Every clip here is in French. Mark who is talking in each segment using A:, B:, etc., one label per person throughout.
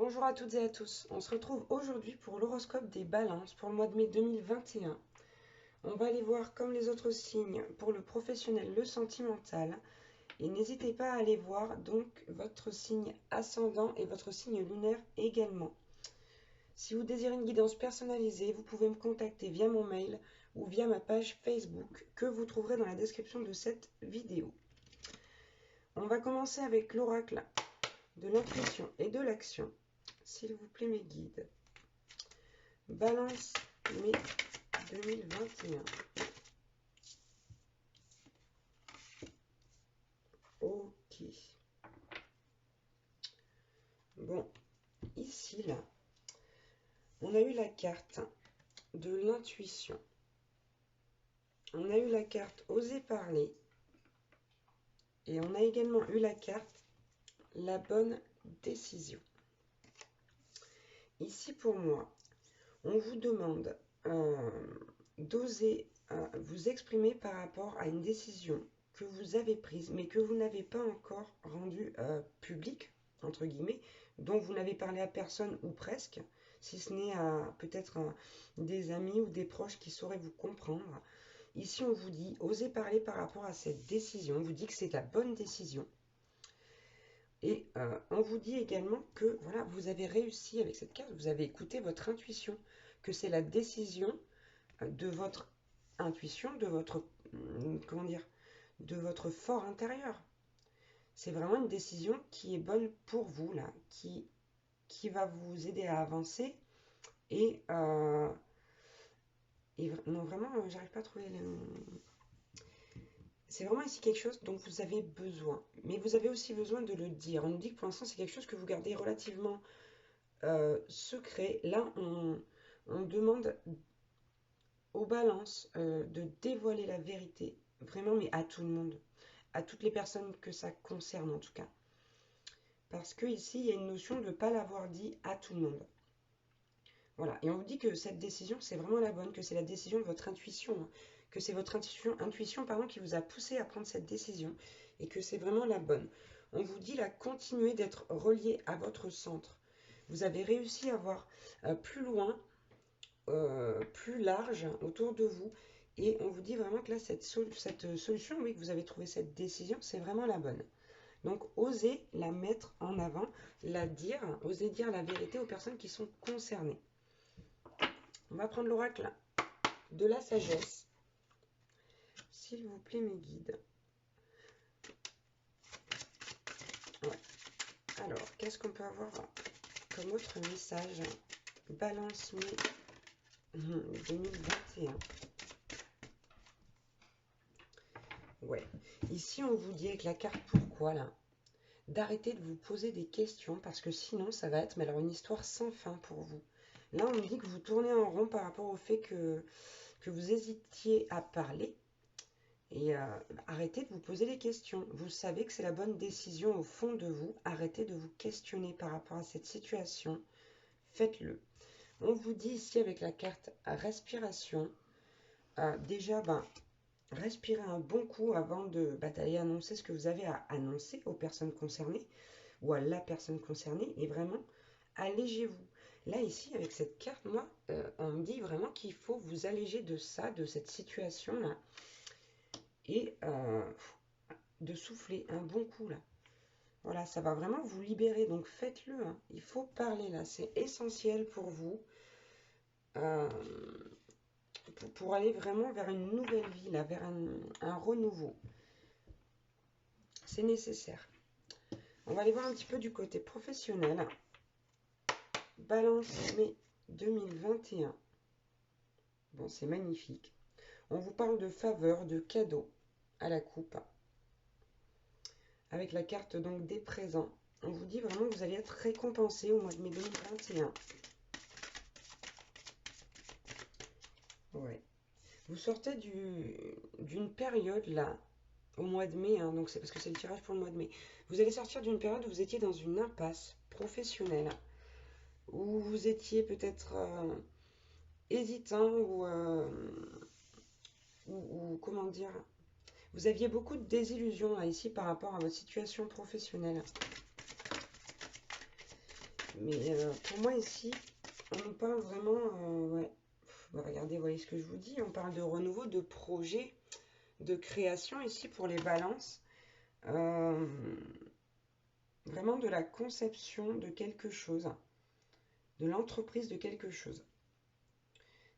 A: Bonjour à toutes et à tous, on se retrouve aujourd'hui pour l'horoscope des balances pour le mois de mai 2021. On va aller voir comme les autres signes pour le professionnel, le sentimental. Et n'hésitez pas à aller voir donc votre signe ascendant et votre signe lunaire également. Si vous désirez une guidance personnalisée, vous pouvez me contacter via mon mail ou via ma page Facebook que vous trouverez dans la description de cette vidéo. On va commencer avec l'oracle de l'intuition et de l'action. S'il vous plaît mes guides. Balance mai 2021. Ok. Bon, ici, là, on a eu la carte de l'intuition. On a eu la carte oser parler. Et on a également eu la carte la bonne décision. Ici, pour moi, on vous demande d'oser vous exprimer par rapport à une décision que vous avez prise, mais que vous n'avez pas encore rendue publique, entre guillemets, dont vous n'avez parlé à personne ou presque, si ce n'est à peut-être des amis ou des proches qui sauraient vous comprendre. Ici, on vous dit, osez parler par rapport à cette décision. On vous dit que c'est la bonne décision. Et on vous dit également que voilà, vous avez réussi avec cette carte, vous avez écouté votre intuition, que c'est la décision de votre intuition, de votre, comment dire, de votre fort intérieur. C'est vraiment une décision qui est bonne pour vous, là, qui va vous aider à avancer. Et, non, vraiment, j'arrive pas à trouver C'est vraiment ici quelque chose dont vous avez besoin. Mais vous avez aussi besoin de le dire. On nous dit que pour l'instant, c'est quelque chose que vous gardez relativement secret. Là, on demande aux balances de dévoiler la vérité. Vraiment, mais à tout le monde. À toutes les personnes que ça concerne, en tout cas. Parce que ici, il y a une notion de ne pas l'avoir dit à tout le monde. Voilà. Et on vous dit que cette décision, c'est vraiment la bonne, que c'est la décision de votre intuition. Hein. Que c'est votre intuition pardon, qui vous a poussé à prendre cette décision et que c'est vraiment la bonne. On vous dit là, continuez d'être relié à votre centre. Vous avez réussi à voir plus loin, plus large autour de vous. Et on vous dit vraiment que là, cette solution, oui, que vous avez trouvé cette décision, c'est vraiment la bonne. Donc, osez la mettre en avant, la dire, osez dire la vérité aux personnes qui sont concernées. On va prendre l'oracle de la sagesse. S'il vous plaît, mes guides. Ouais. Alors, qu'est-ce qu'on peut avoir comme autre message? Balance mai 2021. Ouais. Ici, on vous dit avec la carte pourquoi, là, d'arrêter de vous poser des questions parce que sinon, ça va être mais alors, une histoire sans fin pour vous. Là, on nous dit que vous tournez en rond par rapport au fait que vous hésitiez à parler. Et arrêtez de vous poser des questions. Vous savez que c'est la bonne décision au fond de vous. Arrêtez de vous questionner par rapport à cette situation. Faites-le. On vous dit ici avec la carte respiration. Déjà, respirez un bon coup avant d'aller annoncer ce que vous avez à annoncer aux personnes concernées ou à la personne concernée. Et vraiment, allégez-vous. Là, ici, avec cette carte, moi, on me dit vraiment qu'il faut vous alléger de ça, de cette situation-là. Et de souffler un bon coup là. Voilà, ça va vraiment vous libérer, donc faites-le. Hein. Il faut parler là, c'est essentiel pour vous, euh, pour aller vraiment vers une nouvelle vie, là, vers un renouveau. C'est nécessaire. On va aller voir un petit peu du côté professionnel. Balance mai 2021. Bon, c'est magnifique. On vous parle de faveurs, de cadeaux à la coupe. Avec la carte donc des présents. On vous dit vraiment que vous allez être récompensé au mois de mai 2021. Ouais. Vous sortez d'une période là, au mois de mai, hein, donc c'est parce que c'est le tirage pour le mois de mai. Vous allez sortir d'une période où vous étiez dans une impasse professionnelle, où vous étiez peut-être hésitant ou comment dire, vous aviez beaucoup de désillusions là ici par rapport à votre situation professionnelle. Mais pour moi ici, on nous parle vraiment, ouais. Bah, regardez, vous voyez ce que je vous dis, on parle de renouveau, de projet, de création ici pour les balances. Euh, Vraiment de la conception de quelque chose, de l'entreprise de quelque chose.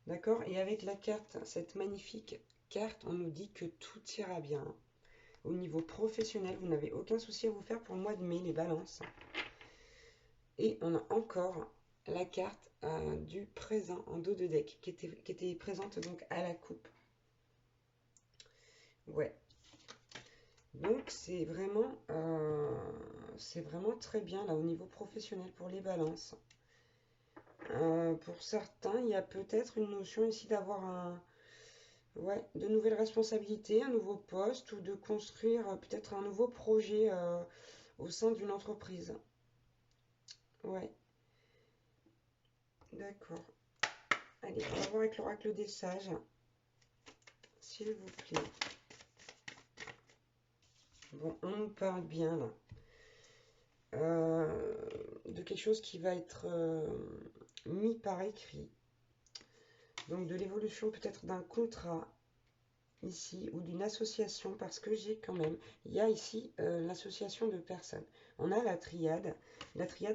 A: D'accord? Et avec la carte, cette magnifique carte, on nous dit que tout ira bien. Au niveau professionnel, vous n'avez aucun souci à vous faire pour le mois de mai, les balances. Et on a encore la carte du présent en dos de deck qui était présente donc à la coupe. Ouais. Donc c'est vraiment très bien là au niveau professionnel pour les balances. Pour certains, il y a peut-être une notion ici d'avoir de nouvelles responsabilités, un nouveau poste ou de construire peut-être un nouveau projet au sein d'une entreprise. Ouais, d'accord. Allez, on va voir avec l'oracle des sages, s'il vous plaît. Bon, on nous parle bien là de quelque chose qui va être mis par écrit. Donc de l'évolution peut-être d'un contrat ici ou d'une association parce que j'ai quand même, il y a ici l'association de personnes. On a la triade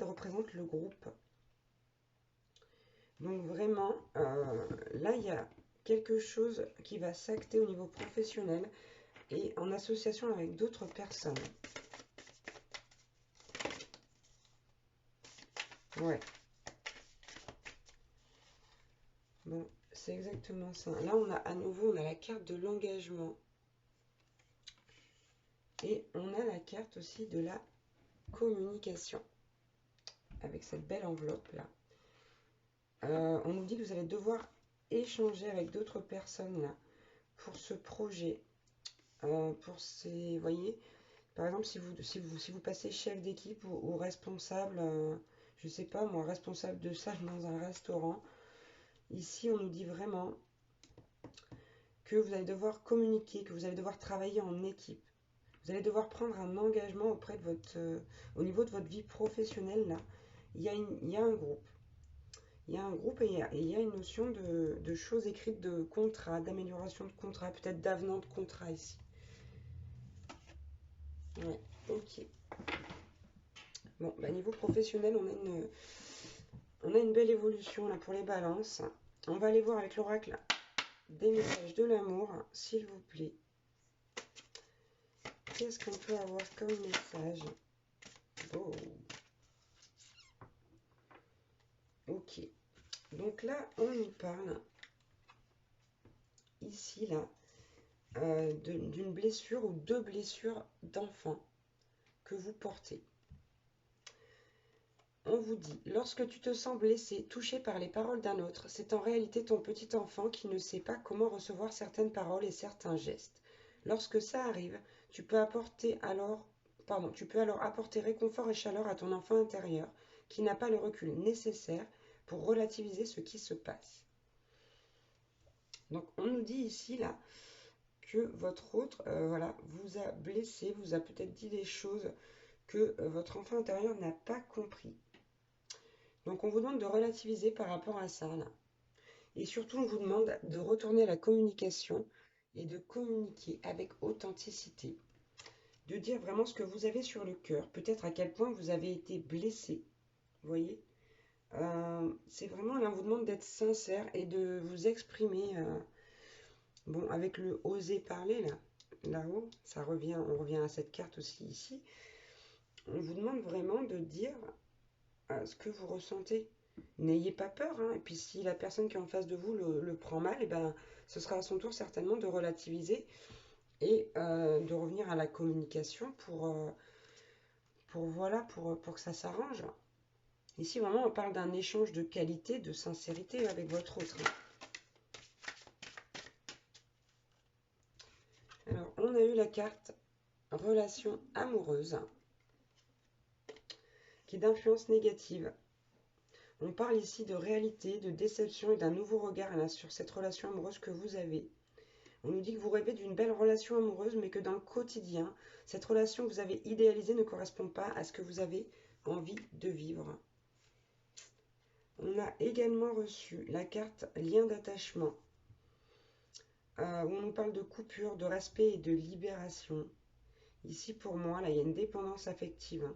A: représente le groupe. Donc vraiment, là il y a quelque chose qui va s'acter au niveau professionnel et en association avec d'autres personnes. Ouais. Bon, c'est exactement ça. Là, on a à nouveau, on a la carte de l'engagement. Et on a la carte aussi de la communication. Avec cette belle enveloppe là. On nous dit que vous allez devoir échanger avec d'autres personnes là pour ce projet. Pour ces, voyez, par exemple, si vous passez chef d'équipe ou responsable, je sais pas moi, responsable de salle dans un restaurant, ici on nous dit vraiment que vous allez devoir communiquer, que vous allez devoir travailler en équipe. Vous allez devoir prendre un engagement auprès de votre, au niveau de votre vie professionnelle là. Il y a un groupe. Il y a un groupe et il y a une notion de choses écrites, de contrat, d'amélioration de contrat, peut-être d'avenant de contrat ici. Ouais, ok. Bon, bah, niveau professionnel, on a une belle évolution là pour les balances. On va aller voir avec l'oracle des messages de l'amour, s'il vous plaît. Qu'est-ce qu'on peut avoir comme message? Oh. Ok. Donc là, on nous parle ici, là, d'une blessure ou deux blessures d'enfant que vous portez. On vous dit, lorsque tu te sens blessé, touché par les paroles d'un autre, c'est en réalité ton petit enfant qui ne sait pas comment recevoir certaines paroles et certains gestes. Lorsque ça arrive, tu peux alors apporter réconfort et chaleur à ton enfant intérieur qui n'a pas le recul nécessaire pour relativiser ce qui se passe. Donc on nous dit ici là que votre autre vous a blessé, vous a peut-être dit des choses que votre enfant intérieur n'a pas compris. Donc on vous demande de relativiser par rapport à ça là. Et surtout on vous demande de retourner à la communication et de communiquer avec authenticité. De dire vraiment ce que vous avez sur le cœur, peut-être à quel point vous avez été blessé. Vous voyez, c'est vraiment là on vous demande d'être sincère et de vous exprimer. Bon, avec le oser parler là-haut, on revient à cette carte aussi ici. On vous demande vraiment de dire ce que vous ressentez. N'ayez pas peur, hein. Et puis si la personne qui est en face de vous le prend mal, et ben, ce sera à son tour certainement de relativiser et de revenir à la communication pour que ça s'arrange. Ici, vraiment, on parle d'un échange de qualité, de sincérité avec votre autre. Alors, on a eu la carte relation amoureuse qui est d'influence négative. On parle ici de réalité, de déception et d'un nouveau regard sur cette relation amoureuse que vous avez. On nous dit que vous rêvez d'une belle relation amoureuse, mais que dans le quotidien, cette relation que vous avez idéalisée ne correspond pas à ce que vous avez envie de vivre. On a également reçu la carte lien d'attachement, où on nous parle de coupure, de respect et de libération. Ici, pour moi, là, il y a une dépendance affective.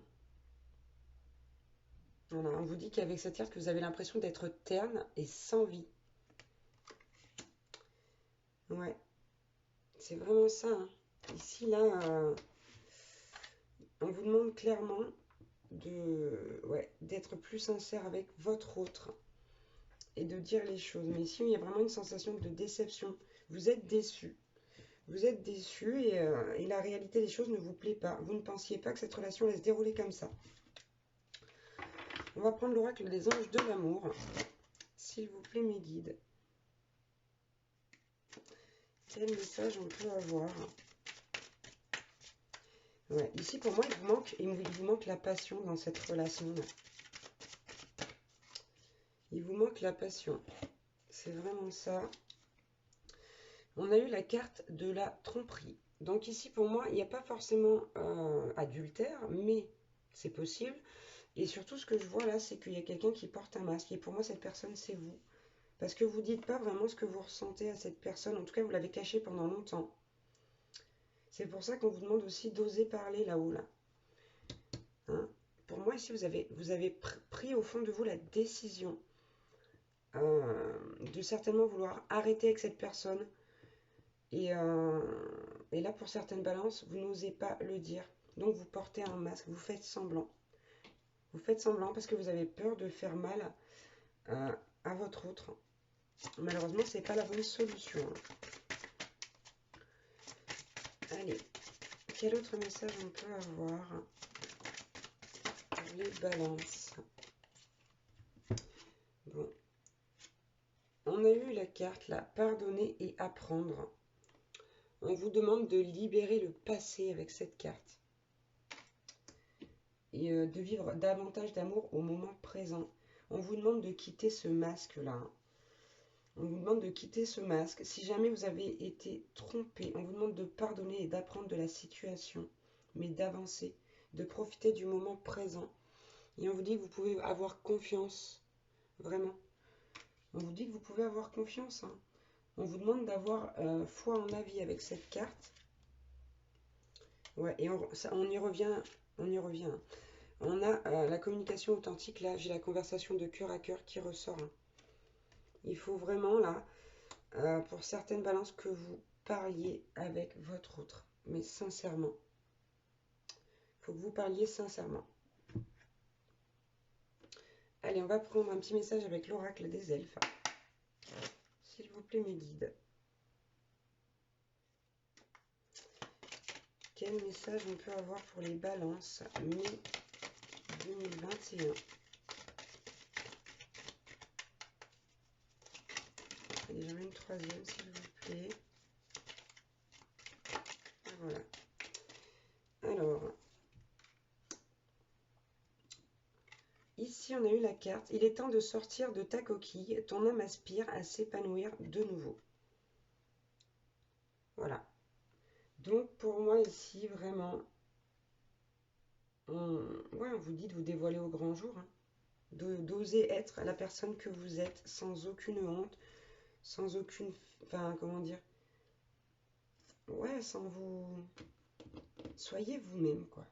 A: Voilà, on vous dit qu'avec cette carte, que vous avez l'impression d'être terne et sans vie. Ouais, c'est vraiment ça, hein. Ici, là, on vous demande clairement d'être plus sincère avec votre autre et de dire les choses. Mais ici, il y a vraiment une sensation de déception. Vous êtes déçu. Vous êtes déçu et la réalité des choses ne vous plaît pas. Vous ne pensiez pas que cette relation allait se dérouler comme ça. On va prendre l'oracle des anges de l'amour. S'il vous plaît, mes guides. Quel message on peut avoir? Ouais, ici, pour moi, il vous manque la passion dans cette relation. Il vous manque la passion. C'est vraiment ça. On a eu la carte de la tromperie. Donc ici, pour moi, il n'y a pas forcément adultère, mais c'est possible. Et surtout, ce que je vois là, c'est qu'il y a quelqu'un qui porte un masque. Et pour moi, cette personne, c'est vous. Parce que vous ne dites pas vraiment ce que vous ressentez à cette personne. En tout cas, vous l'avez caché pendant longtemps. C'est pour ça qu'on vous demande aussi d'oser parler là-haut, là. Hein? Pour moi, ici, vous avez pris au fond de vous la décision de certainement vouloir arrêter avec cette personne. Et là, pour certaines balances, vous n'osez pas le dire. Donc, vous portez un masque, vous faites semblant. Vous faites semblant parce que vous avez peur de faire mal à votre autre. Malheureusement, ce n'est pas la bonne solution. Allez, quel autre message on peut avoir pour les balances? Bon. On a eu la carte, là, pardonner et apprendre. On vous demande de libérer le passé avec cette carte. Et de vivre davantage d'amour au moment présent. On vous demande de quitter ce masque-là. On vous demande de quitter ce masque. Si jamais vous avez été trompé, on vous demande de pardonner et d'apprendre de la situation, mais d'avancer, de profiter du moment présent. Et on vous dit que vous pouvez avoir confiance, vraiment. On vous dit que vous pouvez avoir confiance, hein. On vous demande d'avoir foi en la vie avec cette carte. Ouais, et on y revient, on y revient. On a la communication authentique, là, j'ai la conversation de cœur à cœur qui ressort, hein. Il faut vraiment, là, pour certaines balances, que vous parliez avec votre autre, mais sincèrement. Il faut que vous parliez sincèrement. Allez, on va prendre un petit message avec l'oracle des elfes. S'il vous plaît, mes guides. Quel message on peut avoir pour les balances mai 2021? Allez, j'en ai une troisième, s'il vous plaît. Voilà. Alors, ici, on a eu la carte. Il est temps de sortir de ta coquille. Ton âme aspire à s'épanouir de nouveau. Voilà. Donc, pour moi, ici, vraiment, on vous dit de vous dévoiler au grand jour, hein. D'oser être la personne que vous êtes sans aucune honte, sans aucune... Enfin, comment dire? Ouais, sans vous... Soyez vous-même, quoi.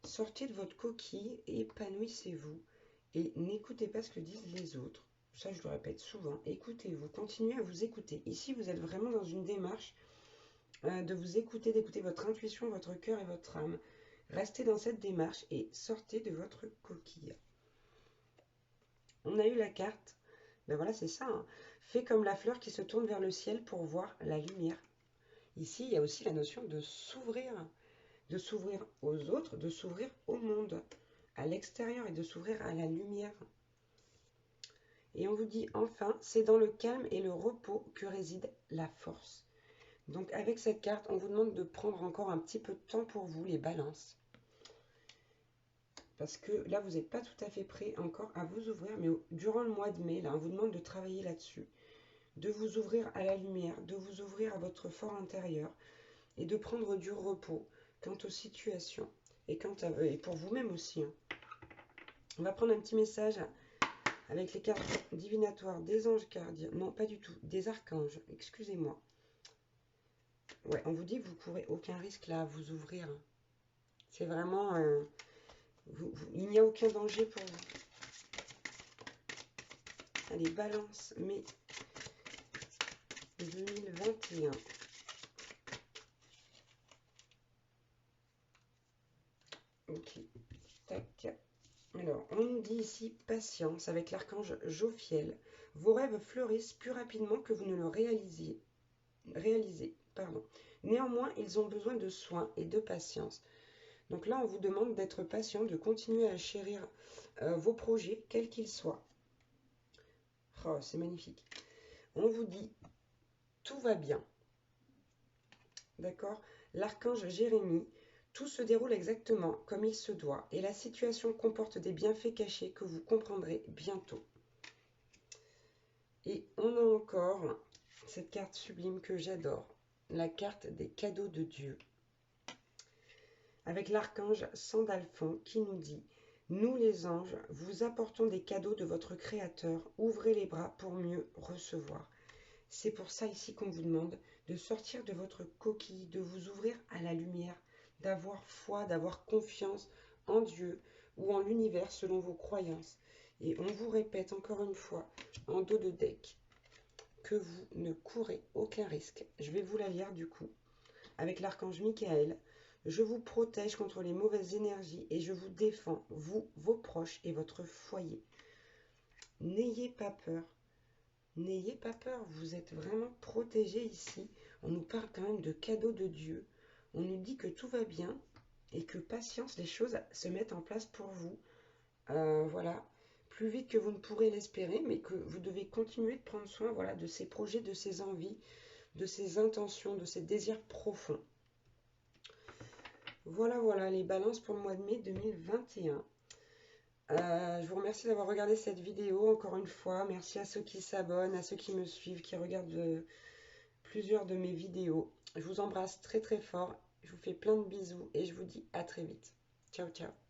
A: Sortez de votre coquille et épanouissez-vous. Et n'écoutez pas ce que disent les autres. Ça, je le répète souvent. Écoutez-vous, continuez à vous écouter. Ici, vous êtes vraiment dans une démarche de vous écouter, d'écouter votre intuition, votre cœur et votre âme. Restez dans cette démarche et sortez de votre coquille. On a eu la carte. Ben voilà, c'est ça, hein. Fais comme la fleur qui se tourne vers le ciel pour voir la lumière. Ici, il y a aussi la notion de s'ouvrir aux autres, de s'ouvrir au monde, à l'extérieur et de s'ouvrir à la lumière. Et on vous dit enfin, c'est dans le calme et le repos que réside la force. Donc avec cette carte, on vous demande de prendre encore un petit peu de temps pour vous, les balances. Parce que là, vous n'êtes pas tout à fait prêt encore à vous ouvrir, mais durant le mois de mai, là, on vous demande de travailler là-dessus, de vous ouvrir à la lumière, de vous ouvrir à votre fort intérieur et de prendre du repos quant aux situations et pour vous-même aussi, hein. On va prendre un petit message Avec les cartes divinatoires, des anges gardiens, non pas du tout, des archanges, excusez-moi. Ouais, on vous dit que vous courez aucun risque là à vous ouvrir. C'est vraiment... il n'y a aucun danger pour vous. Allez, balance, mai 2021. Ok, tac. Alors, on nous dit ici patience avec l'archange Jophiel. Vos rêves fleurissent plus rapidement que vous ne le réalisez. Néanmoins, ils ont besoin de soins et de patience. Donc là, on vous demande d'être patient, de continuer à chérir vos projets, quels qu'ils soient. Oh, c'est magnifique. On vous dit, tout va bien. D'accord? L'archange Jérémie, tout se déroule exactement comme il se doit et la situation comporte des bienfaits cachés que vous comprendrez bientôt. Et on a encore cette carte sublime que j'adore, la carte des cadeaux de Dieu. Avec l'archange Sandalphon qui nous dit « Nous les anges, vous apportons des cadeaux de votre Créateur, ouvrez les bras pour mieux recevoir. » C'est pour ça ici qu'on vous demande de sortir de votre coquille, de vous ouvrir à la lumière, d'avoir foi, d'avoir confiance en Dieu ou en l'univers selon vos croyances. Et on vous répète encore une fois, en dos de deck, que vous ne courez aucun risque. Je vais vous la lire du coup. Avec l'archange Michael, je vous protège contre les mauvaises énergies et je vous défends, vous, vos proches et votre foyer. N'ayez pas peur. N'ayez pas peur, vous êtes vraiment protégés ici. On nous parle quand même de cadeaux de Dieu. On nous dit que tout va bien et que patience, les choses se mettent en place pour vous. Voilà, plus vite que vous ne pourrez l'espérer, mais que vous devez continuer de prendre soin, voilà, de ces projets, de ces envies, de ces intentions, de ces désirs profonds. Voilà, voilà, les balances pour le mois de mai 2021. Je vous remercie d'avoir regardé cette vidéo encore une fois. Merci à ceux qui s'abonnent, à ceux qui me suivent, qui regardent plusieurs de mes vidéos. Je vous embrasse très très fort. Je vous fais plein de bisous et je vous dis à très vite. Ciao, ciao.